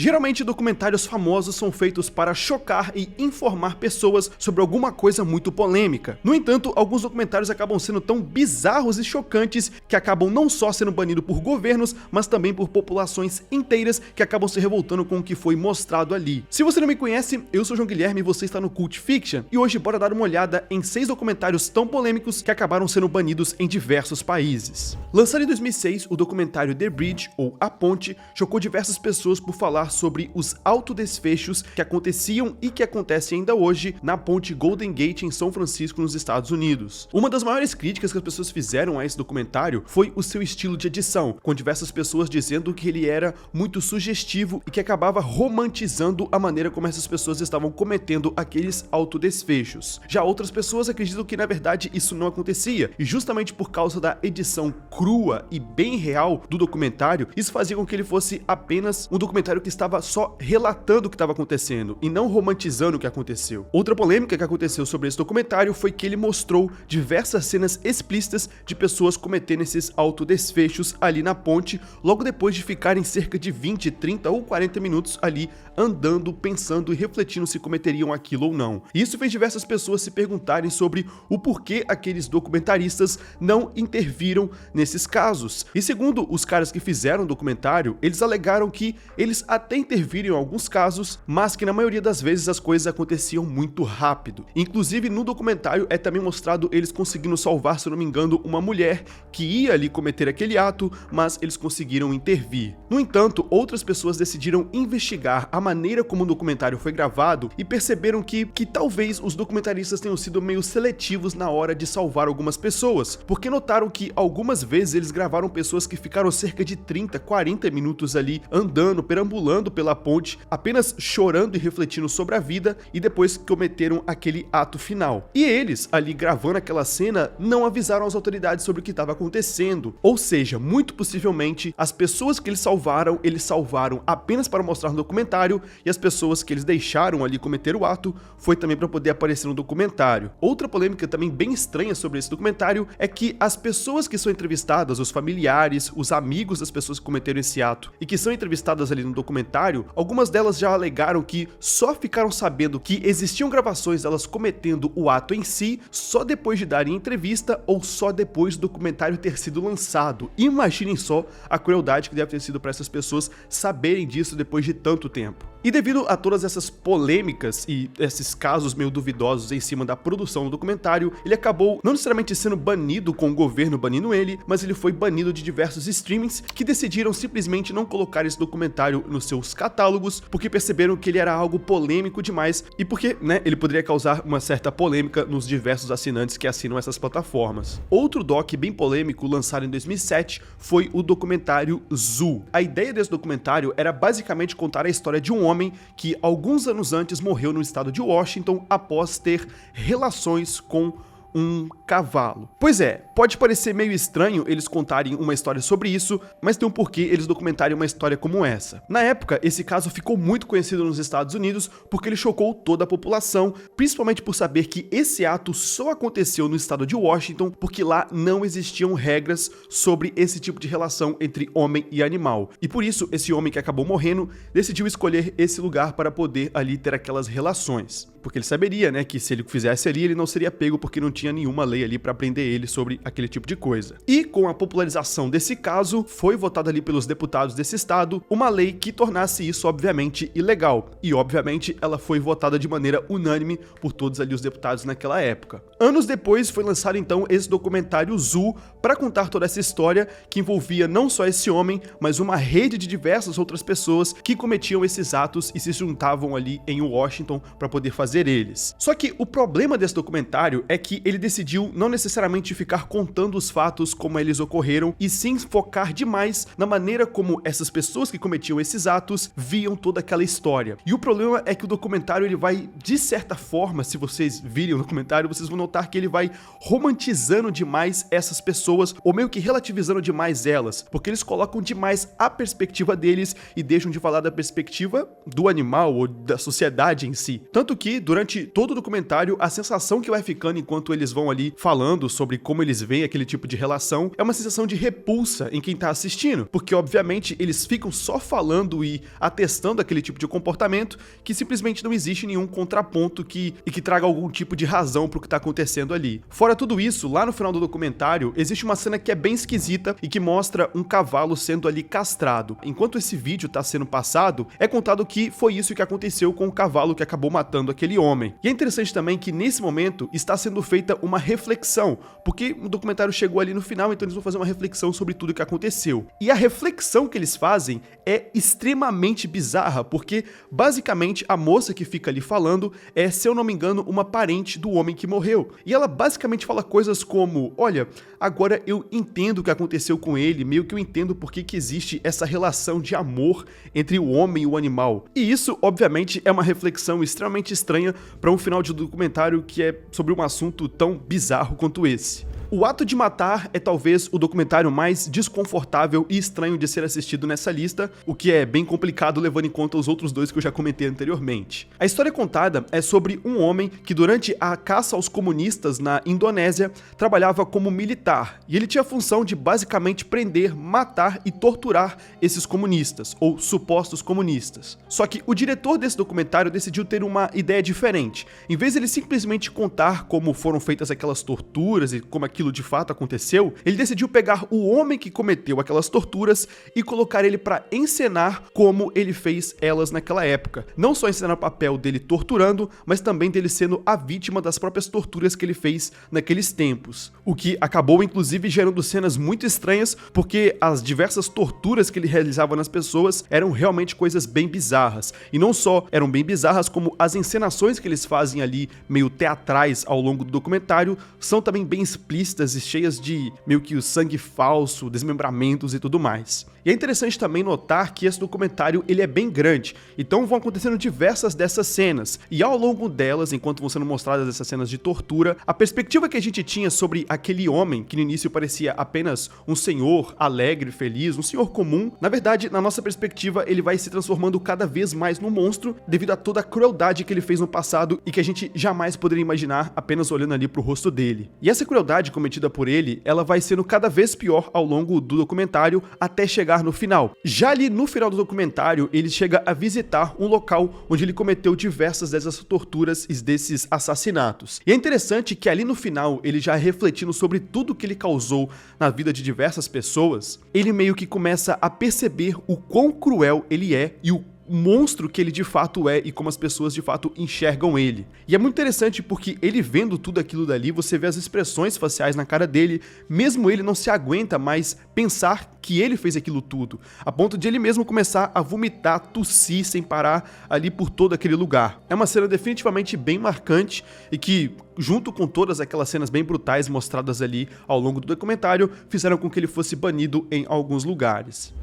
Geralmente, documentários famosos são feitos para chocar e informar pessoas sobre alguma coisa muito polêmica. No entanto, alguns documentários acabam sendo tão bizarros e chocantes que acabam não só sendo banidos por governos, mas também por populações inteiras que acabam se revoltando com o que foi mostrado ali. Se você não me conhece, eu sou João Guilherme e você está no Cult Fiction, e hoje bora dar uma olhada em 6 documentários tão polêmicos que acabaram sendo banidos em diversos países. Lançado em 2006, o documentário The Bridge, ou A Ponte, chocou diversas pessoas por falar sobre os autodesfechos que aconteciam e que acontecem ainda hoje na ponte Golden Gate em São Francisco, nos Estados Unidos. Uma das maiores críticas que as pessoas fizeram a esse documentário foi o seu estilo de edição, com diversas pessoas dizendo que ele era muito sugestivo e que acabava romantizando a maneira como essas pessoas estavam cometendo aqueles autodesfechos. Já outras pessoas acreditam que na verdade isso não acontecia, e justamente por causa da edição crua e bem real do documentário, isso fazia com que ele fosse apenas um documentário que estava só relatando o que estava acontecendo e não romantizando o que aconteceu. Outra polêmica que aconteceu sobre esse documentário foi que ele mostrou diversas cenas explícitas de pessoas cometendo esses autodesfechos ali na ponte, logo depois de ficarem cerca de 20, 30 ou 40 minutos ali andando, pensando e refletindo se cometeriam aquilo ou não. E isso fez diversas pessoas se perguntarem sobre o porquê aqueles documentaristas não interviram nesses casos. E segundo os caras que fizeram o documentário, eles alegaram que eles até interviram em alguns casos, mas que na maioria das vezes as coisas aconteciam muito rápido. Inclusive no documentário é também mostrado eles conseguindo salvar, se não me engano, uma mulher que ia ali cometer aquele ato, mas eles conseguiram intervir. No entanto, outras pessoas decidiram investigar a maneira como o documentário foi gravado e perceberam que talvez os documentaristas tenham sido meio seletivos na hora de salvar algumas pessoas, porque notaram que algumas vezes eles gravaram pessoas que ficaram cerca de 30, 40 minutos ali andando, perambulando pela ponte, apenas chorando e refletindo sobre a vida, e depois cometeram aquele ato final. E eles, ali gravando aquela cena, não avisaram as autoridades sobre o que estava acontecendo, ou seja, muito possivelmente as pessoas que eles salvaram apenas para mostrar no documentário, e as pessoas que eles deixaram ali cometer o ato foi também para poder aparecer no documentário. Outra polêmica também bem estranha sobre esse documentário é que as pessoas que são entrevistadas, os familiares, os amigos das pessoas que cometeram esse ato e que são entrevistadas ali no documentário, algumas delas já alegaram que só ficaram sabendo que existiam gravações delas cometendo o ato em si só depois de darem entrevista ou só depois do documentário ter sido lançado. Imaginem só a crueldade que deve ter sido para essas pessoas saberem disso depois de tanto tempo. E devido a todas essas polêmicas e esses casos meio duvidosos em cima da produção do documentário, ele acabou não necessariamente sendo banido com o governo banindo ele, mas ele foi banido de diversos streamings que decidiram simplesmente não colocar esse documentário nos seus catálogos, porque perceberam que ele era algo polêmico demais e porque, ele poderia causar uma certa polêmica nos diversos assinantes que assinam essas plataformas. Outro doc bem polêmico lançado em 2007 foi o documentário Zoo. A ideia desse documentário era basicamente contar a história de um homem que alguns anos antes morreu no estado de Washington após ter relações com um cavalo. Pois é, pode parecer meio estranho eles contarem uma história sobre isso, mas tem um porquê eles documentarem uma história como essa. Na época, esse caso ficou muito conhecido nos Estados Unidos porque ele chocou toda a população, principalmente por saber que esse ato só aconteceu no estado de Washington porque lá não existiam regras sobre esse tipo de relação entre homem e animal. E por isso, esse homem que acabou morrendo decidiu escolher esse lugar para poder ali ter aquelas relações. Porque ele saberia, que se ele fizesse ali, ele não seria pego porque não tinha nenhuma lei ali para prender ele sobre aquele tipo de coisa. E com a popularização desse caso, foi votada ali pelos deputados desse estado uma lei que tornasse isso obviamente ilegal. E obviamente ela foi votada de maneira unânime por todos ali os deputados naquela época. Anos depois foi lançado então esse documentário Zoo para contar toda essa história que envolvia não só esse homem, mas uma rede de diversas outras pessoas que cometiam esses atos e se juntavam ali em Washington para poder fazer eles. Só que o problema desse documentário é que ele decidiu não necessariamente ficar contando os fatos como eles ocorreram, e sim focar demais na maneira como essas pessoas que cometiam esses atos viam toda aquela história. E o problema é que o documentário ele vai, de certa forma, se vocês virem o documentário, vocês vão notar que ele vai romantizando demais essas pessoas, ou meio que relativizando demais elas, porque eles colocam demais a perspectiva deles e deixam de falar da perspectiva do animal ou da sociedade em si. Tanto que durante todo o documentário, a sensação que vai ficando enquanto eles vão ali falando sobre como eles veem aquele tipo de relação é uma sensação de repulsa em quem tá assistindo, porque obviamente eles ficam só falando e atestando aquele tipo de comportamento que simplesmente não existe nenhum contraponto que traga algum tipo de razão pro que tá acontecendo ali. Fora tudo isso, lá no final do documentário, existe uma cena que é bem esquisita e que mostra um cavalo sendo ali castrado. Enquanto esse vídeo tá sendo passado, é contado que foi isso que aconteceu com o cavalo que acabou matando aquele homem. E é interessante também que nesse momento está sendo feita uma reflexão, porque o documentário chegou ali no final, então eles vão fazer uma reflexão sobre tudo o que aconteceu. E a reflexão que eles fazem é extremamente bizarra, porque basicamente a moça que fica ali falando é, se eu não me engano, uma parente do homem que morreu. E ela basicamente fala coisas como, olha, agora eu entendo o que aconteceu com ele, meio que eu entendo por que existe essa relação de amor entre o homem e o animal. E isso, obviamente, é uma reflexão extremamente estranha para um final de documentário que é sobre um assunto tão bizarro quanto esse. O Ato de Matar é talvez o documentário mais desconfortável e estranho de ser assistido nessa lista, o que é bem complicado levando em conta os outros dois que eu já comentei anteriormente. A história contada é sobre um homem que durante a caça aos comunistas na Indonésia trabalhava como militar, e ele tinha a função de basicamente prender, matar e torturar esses comunistas, ou supostos comunistas. Só que o diretor desse documentário decidiu ter uma ideia diferente. Em vez de ele simplesmente contar como foram feitas aquelas torturas e como aquilo de fato aconteceu, ele decidiu pegar o homem que cometeu aquelas torturas e colocar ele para encenar como ele fez elas naquela época. Não só encenar o papel dele torturando, mas também dele sendo a vítima das próprias torturas que ele fez naqueles tempos. O que acabou inclusive gerando cenas muito estranhas, porque as diversas torturas que ele realizava nas pessoas eram realmente coisas bem bizarras. E não só eram bem bizarras, como as encenações que eles fazem ali, meio teatrais ao longo do documentário, são também bem explícitas e cheias de meio que o sangue falso, desmembramentos e tudo mais. E é interessante também notar que esse documentário ele é bem grande, então vão acontecendo diversas dessas cenas, e ao longo delas, enquanto vão sendo mostradas essas cenas de tortura, a perspectiva que a gente tinha sobre aquele homem, que no início parecia apenas um senhor alegre, feliz, um senhor comum, na verdade, na nossa perspectiva, ele vai se transformando cada vez mais num monstro, devido a toda a crueldade que ele fez no passado e que a gente jamais poderia imaginar apenas olhando ali pro rosto dele. E essa crueldade cometida por ele, ela vai sendo cada vez pior ao longo do documentário até chegar no final. Já ali no final do documentário, ele chega a visitar um local onde ele cometeu diversas dessas torturas e desses assassinatos. E é interessante que ali no final, ele já refletindo sobre tudo que ele causou na vida de diversas pessoas, ele meio que começa a perceber o quão cruel ele é e o monstro que ele de fato é e como as pessoas de fato enxergam ele. E é muito interessante porque ele vendo tudo aquilo dali, você vê as expressões faciais na cara dele, mesmo ele não se aguenta mais pensar que ele fez aquilo tudo, a ponto de ele mesmo começar a vomitar, tossir sem parar ali por todo aquele lugar. É uma cena definitivamente bem marcante e que, junto com todas aquelas cenas bem brutais mostradas ali ao longo do documentário, fizeram com que ele fosse banido em alguns lugares.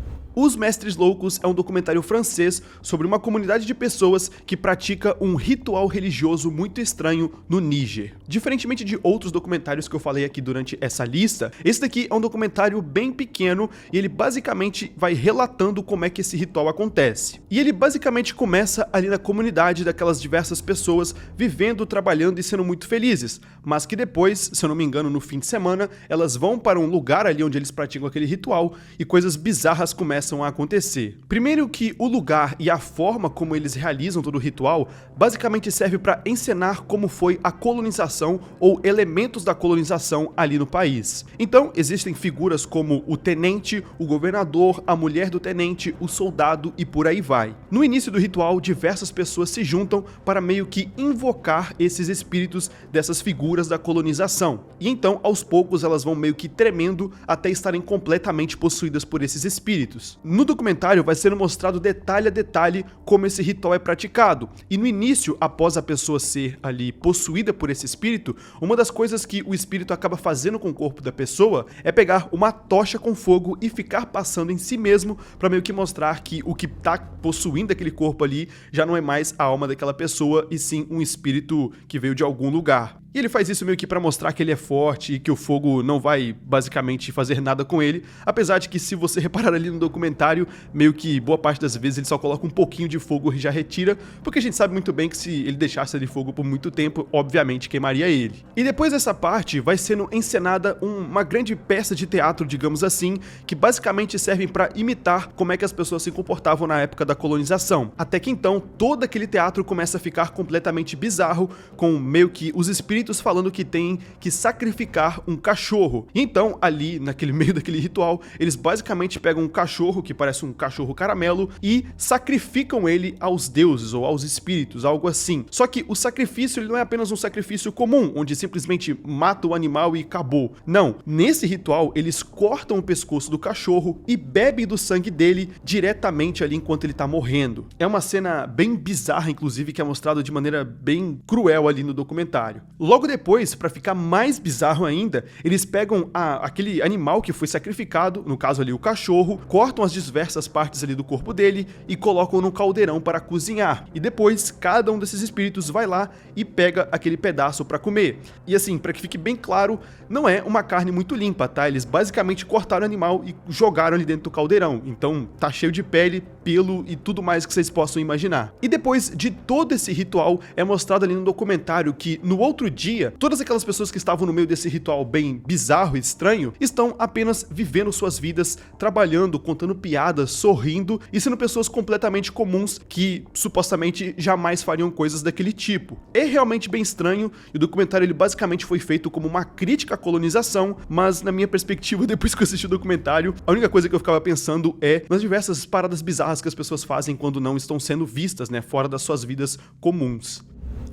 Os Mestres Loucos é um documentário francês sobre uma comunidade de pessoas que pratica um ritual religioso muito estranho no Níger. Diferentemente de outros documentários que eu falei aqui durante essa lista, esse daqui é um documentário bem pequeno e ele basicamente vai relatando como é que esse ritual acontece. E ele basicamente começa ali na comunidade daquelas diversas pessoas vivendo, trabalhando e sendo muito felizes, mas que depois, se eu não me engano, no fim de semana, elas vão para um lugar ali onde eles praticam aquele ritual e coisas bizarras começam a acontecer. Primeiro que o lugar e a forma como eles realizam todo o ritual basicamente serve para encenar como foi a colonização ou elementos da colonização ali no país. Então existem figuras como o tenente, o governador, a mulher do tenente, o soldado e por aí vai. No início do ritual, diversas pessoas se juntam para meio que invocar esses espíritos dessas figuras da colonização. E então, aos poucos, elas vão meio que tremendo até estarem completamente possuídas por esses espíritos. No documentário vai sendo mostrado detalhe a detalhe como esse ritual é praticado, e no início, após a pessoa ser ali possuída por esse espírito, uma das coisas que o espírito acaba fazendo com o corpo da pessoa é pegar uma tocha com fogo e ficar passando em si mesmo para meio que mostrar que o que tá possuindo aquele corpo ali já não é mais a alma daquela pessoa, e sim um espírito que veio de algum lugar. E E ele faz isso meio que pra mostrar que ele é forte e que o fogo não vai basicamente fazer nada com ele, apesar de que se você reparar ali no documentário, meio que boa parte das vezes ele só coloca um pouquinho de fogo e já retira, porque a gente sabe muito bem que se ele deixasse ali fogo por muito tempo, obviamente queimaria ele. E depois dessa parte vai sendo encenada uma grande peça de teatro, digamos assim, que basicamente servem pra imitar como é que as pessoas se comportavam na época da colonização. Até que então todo aquele teatro começa a ficar completamente bizarro, com meio que os espíritos falando que tem que sacrificar um cachorro. E então ali naquele meio daquele ritual, eles basicamente pegam um cachorro que parece um cachorro caramelo e sacrificam ele aos deuses ou aos espíritos, algo assim. Só que o sacrifício ele não é apenas um sacrifício comum, onde simplesmente mata o animal e acabou. Não, nesse ritual eles cortam o pescoço do cachorro e bebem do sangue dele diretamente ali enquanto ele tá morrendo. É uma cena bem bizarra, inclusive, que é mostrada de maneira bem cruel ali no documentário. Logo depois, pra ficar mais bizarro ainda, eles pegam aquele animal que foi sacrificado, no caso ali o cachorro, cortam as diversas partes ali do corpo dele e colocam no caldeirão para cozinhar. E depois, cada um desses espíritos vai lá e pega aquele pedaço pra comer. E assim, pra que fique bem claro, não é uma carne muito limpa, tá? Eles basicamente cortaram o animal e jogaram ali dentro do caldeirão. Então tá cheio de pele, pelo e tudo mais que vocês possam imaginar. E depois de todo esse ritual, é mostrado ali no documentário que no outro dia, todas aquelas pessoas que estavam no meio desse ritual bem bizarro e estranho, estão apenas vivendo suas vidas, trabalhando, contando piadas, sorrindo e sendo pessoas completamente comuns que supostamente jamais fariam coisas daquele tipo. É realmente bem estranho e o documentário ele basicamente foi feito como uma crítica à colonização, mas na minha perspectiva, depois que eu assisti o documentário, a única coisa que eu ficava pensando é nas diversas paradas bizarras que as pessoas fazem quando não estão sendo vistas, né, fora das suas vidas comuns.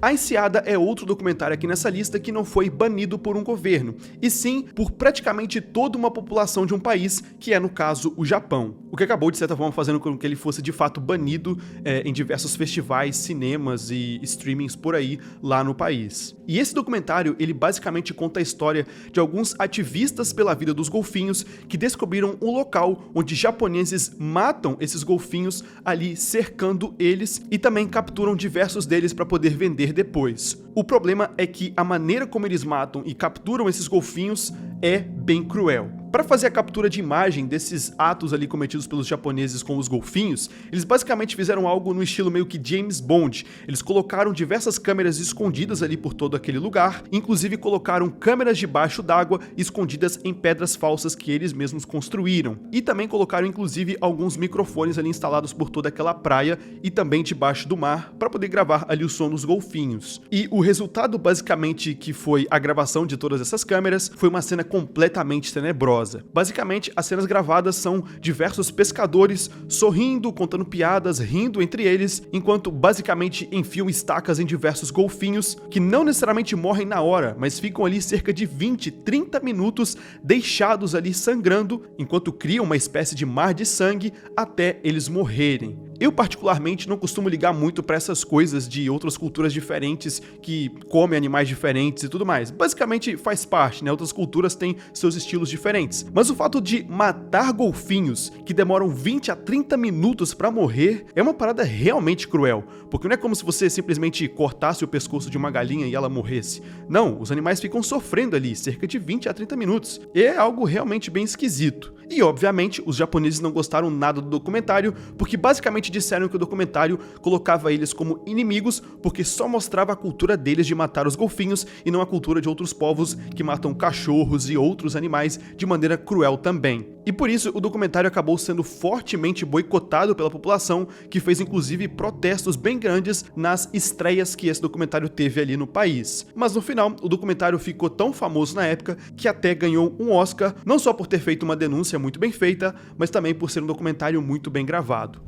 A Enseada é outro documentário aqui nessa lista que não foi banido por um governo, e sim por praticamente toda uma população de um país, que é no caso o Japão. O que acabou de certa forma fazendo com que ele fosse de fato banido em diversos festivais, cinemas e streamings por aí lá no país. E esse documentário ele basicamente conta a história de alguns ativistas pela vida dos golfinhos que descobriram um local onde japoneses matam esses golfinhos ali cercando eles e também capturam diversos deles para poder vender depois. O problema é que a maneira como eles matam e capturam esses golfinhos é bem cruel. Para fazer a captura de imagem desses atos ali cometidos pelos japoneses com os golfinhos, eles basicamente fizeram algo no estilo meio que James Bond. Eles colocaram diversas câmeras escondidas ali por todo aquele lugar, inclusive colocaram câmeras debaixo d'água escondidas em pedras falsas que eles mesmos construíram. E também colocaram inclusive alguns microfones ali instalados por toda aquela praia e também debaixo do mar para poder gravar ali o som dos golfinhos. E o resultado basicamente que foi a gravação de todas essas câmeras foi uma cena completamente tenebrosa. Basicamente, as cenas gravadas são diversos pescadores sorrindo, contando piadas, rindo entre eles, enquanto basicamente enfiam estacas em diversos golfinhos, que não necessariamente morrem na hora, mas ficam ali cerca de 20, 30 minutos deixados ali sangrando, enquanto criam uma espécie de mar de sangue até eles morrerem. Eu particularmente não costumo ligar muito para essas coisas de outras culturas diferentes que comem animais diferentes e tudo mais. Basicamente faz parte, né? Outras culturas têm seus estilos diferentes. Mas o fato de matar golfinhos que demoram 20 a 30 minutos para morrer é uma parada realmente cruel, porque não é como se você simplesmente cortasse o pescoço de uma galinha e ela morresse. Não, os animais ficam sofrendo ali cerca de 20 a 30 minutos. E é algo realmente bem esquisito. E obviamente os japoneses não gostaram nada do documentário, porque basicamente disseram que o documentário colocava eles como inimigos porque só mostrava a cultura deles de matar os golfinhos e não a cultura de outros povos que matam cachorros e outros animais de maneira cruel também. E por isso o documentário acabou sendo fortemente boicotado pela população, que fez inclusive protestos bem grandes nas estreias que esse documentário teve ali no país. Mas no final, o documentário ficou tão famoso na época que até ganhou um Oscar, não só por ter feito uma denúncia muito bem feita, mas também por ser um documentário muito bem gravado.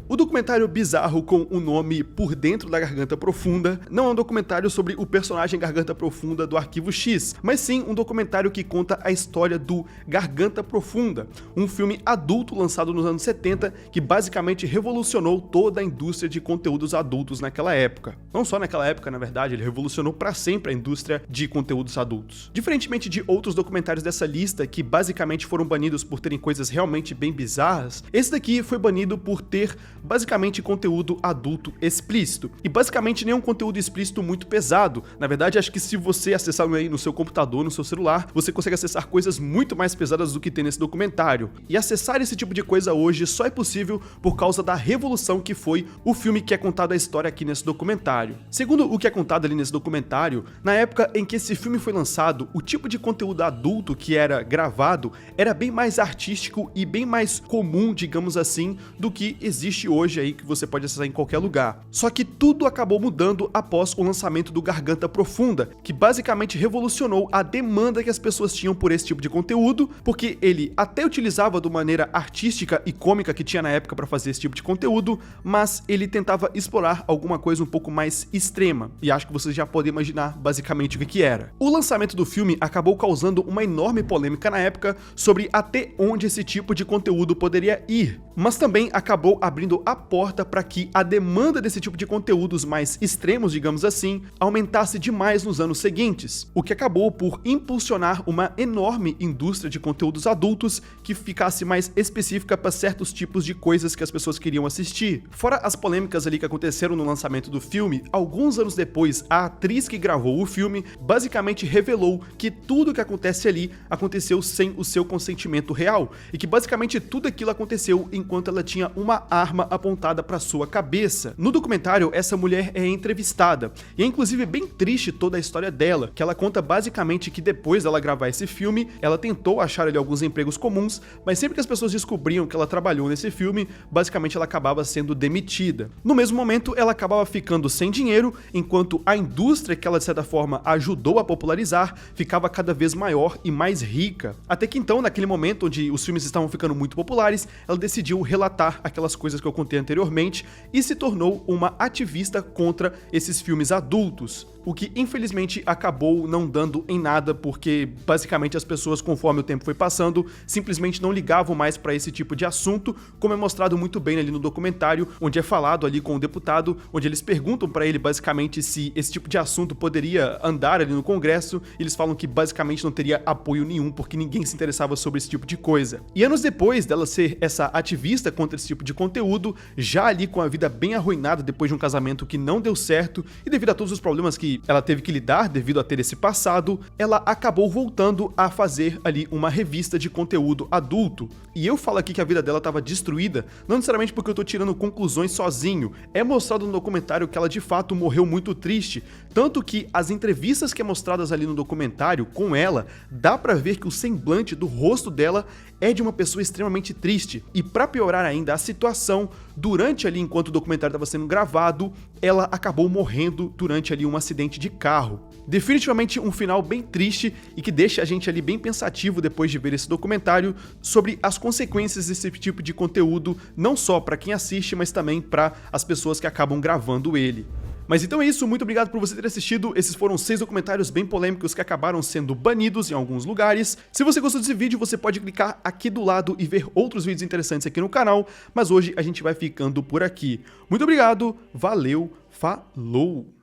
O documentário bizarro com o nome Por Dentro da Garganta Profunda não é um documentário sobre o personagem Garganta Profunda do Arquivo X, mas sim um documentário que conta a história do Garganta Profunda, um filme adulto lançado nos anos 70 que basicamente revolucionou toda a indústria de conteúdos adultos naquela época. Não só naquela época, na verdade, ele revolucionou para sempre a indústria de conteúdos adultos. Diferentemente de outros documentários dessa lista que basicamente foram banidos por terem coisas realmente bem bizarras, esse daqui foi banido por ter basicamente conteúdo adulto explícito. E basicamente nenhum conteúdo explícito muito pesado. Na verdade, acho que se você acessar aí no seu computador, no seu celular, você consegue acessar coisas muito mais pesadas do que tem nesse documentário. E acessar esse tipo de coisa hoje só é possível por causa da revolução que foi o filme que é contado a história aqui nesse documentário. Segundo o que é contado ali nesse documentário, na época em que esse filme foi lançado, o tipo de conteúdo adulto que era gravado era bem mais artístico e bem mais comum, digamos assim, do que existe hoje aí, que você pode acessar em qualquer lugar. Só que tudo acabou mudando após o lançamento do Garganta Profunda, que basicamente revolucionou a demanda que as pessoas tinham por esse tipo de conteúdo, porque ele até utilizava de maneira artística e cômica que tinha na época para fazer esse tipo de conteúdo, mas ele tentava explorar alguma coisa um pouco mais extrema, e acho que vocês já podem imaginar basicamente o que era. O lançamento do filme acabou causando uma enorme polêmica na época sobre até onde esse tipo de conteúdo poderia ir, mas também acabou abrindo a porta para que a demanda desse tipo de conteúdos mais extremos, digamos assim, aumentasse demais nos anos seguintes, o que acabou por impulsionar uma enorme indústria de conteúdos adultos que ficasse mais específica para certos tipos de coisas que as pessoas queriam assistir. Fora as polêmicas ali que aconteceram no lançamento do filme, alguns anos depois, a atriz que gravou o filme basicamente revelou que tudo que acontece ali aconteceu sem o seu consentimento real, e que basicamente tudo aquilo aconteceu enquanto ela tinha uma arma apontada para sua cabeça. No documentário, essa mulher é entrevistada, e é inclusive bem triste toda a história dela, que ela conta basicamente que depois dela gravar esse filme, ela tentou achar ali alguns empregos comuns, mas sempre que as pessoas descobriam que ela trabalhou nesse filme, basicamente ela acabava sendo demitida. No mesmo momento, ela acabava ficando sem dinheiro, enquanto a indústria que ela de certa forma ajudou a popularizar ficava cada vez maior e mais rica. Até que então, naquele momento onde os filmes estavam ficando muito populares, ela decidiu relatar aquelas coisas que eu contei anteriormente e se tornou uma ativista contra esses filmes adultos, o que infelizmente acabou não dando em nada, porque basicamente as pessoas, conforme o tempo foi passando, simplesmente não ligavam mais para esse tipo de assunto, como é mostrado muito bem ali no documentário, onde é falado ali com o deputado, onde eles perguntam para ele basicamente se esse tipo de assunto poderia andar ali no Congresso, e eles falam que basicamente não teria apoio nenhum, porque ninguém se interessava sobre esse tipo de coisa. E anos depois dela ser essa ativista contra esse tipo de conteúdo, já ali com a vida bem arruinada depois de um casamento que não deu certo, e devido a todos os problemas que ela teve que lidar devido a ter esse passado, ela acabou voltando a fazer ali uma revista de conteúdo adulto. E eu falo aqui que a vida dela estava destruída, não necessariamente porque eu tô tirando conclusões sozinho, é mostrado no documentário que ela de fato morreu muito triste, tanto que as entrevistas que é mostradas ali no documentário com ela, dá pra ver que o semblante do rosto dela é de uma pessoa extremamente triste. E pra piorar ainda a situação, durante ali, enquanto o documentário estava sendo gravado, ela acabou morrendo durante ali um acidente de carro. Definitivamente um final bem triste e que deixa a gente ali bem pensativo depois de ver esse documentário sobre as consequências desse tipo de conteúdo, não só para quem assiste, mas também para as pessoas que acabam gravando ele. Mas então é isso, muito obrigado por você ter assistido, esses foram 6 documentários bem polêmicos que acabaram sendo banidos em alguns lugares. Se você gostou desse vídeo, você pode clicar aqui do lado e ver outros vídeos interessantes aqui no canal, mas hoje a gente vai ficando por aqui. Muito obrigado, valeu, falou!